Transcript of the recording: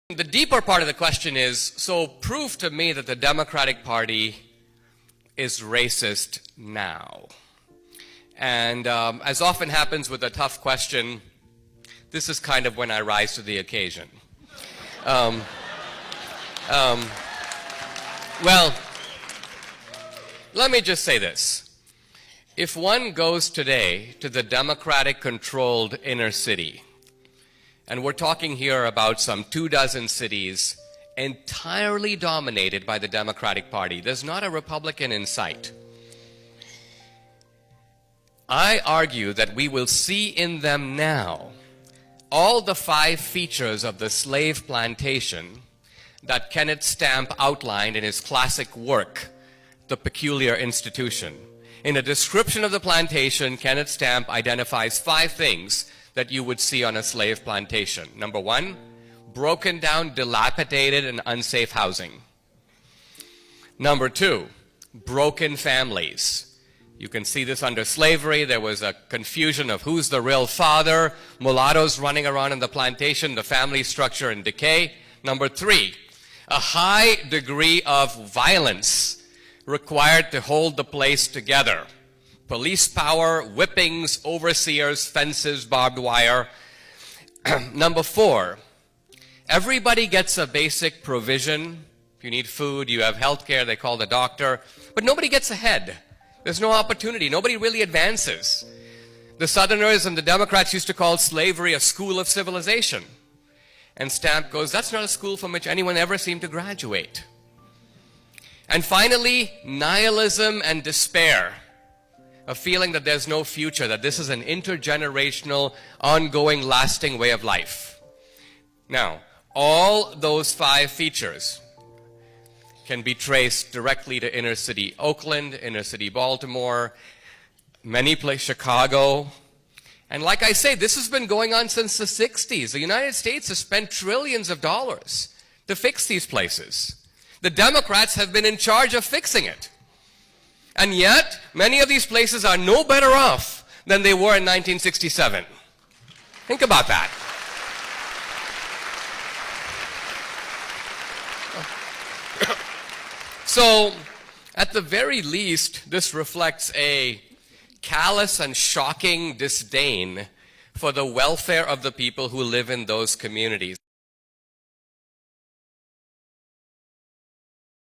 The deeper part of the question is, so prove to me that the Democratic Party is racist now. And as often happens with a tough question, this is kind of when I rise to the occasion. Well, let me just say this. If one goes today to the Democratic-controlled inner city, and we're talking here about some 24 cities entirely dominated by the Democratic Party. There's not a Republican in sight. I argue that we will see in them now all the 5 features of the slave plantation that Kenneth Stamp outlined in his classic work, The Peculiar Institution. In a description of the plantation, Kenneth Stamp identifies 5 things that you would see on a slave plantation. Number 1, broken down, dilapidated, and unsafe housing. Number 2, broken families. You can see this under slavery. There was a confusion of who's the real father, mulattoes running around in the plantation, the family structure in decay. Number 3, a high degree of violence required to hold the place together. Police power, whippings, overseers, fences, barbed wire. Number 4, everybody gets a basic provision. If you need food, you have health care, they call the doctor. But nobody gets ahead. There's no opportunity. Nobody really advances. The Southerners and the Democrats used to call slavery a school of civilization. And Stamp goes, that's not a school from which anyone ever seemed to graduate. And finally, nihilism and despair. A feeling that there's no future, that this is an intergenerational, ongoing, lasting way of life. Now, all those 5 features can be traced directly to inner city Oakland, inner city Baltimore, many places, Chicago. And like I say, this has been going on since the 60s. The United States has spent trillions of dollars to fix these places. The Democrats have been in charge of fixing it. And yet, many of these places are no better off than they were in 1967. Think about that. So, at the very least, this reflects a callous and shocking disdain for the welfare of the people who live in those communities.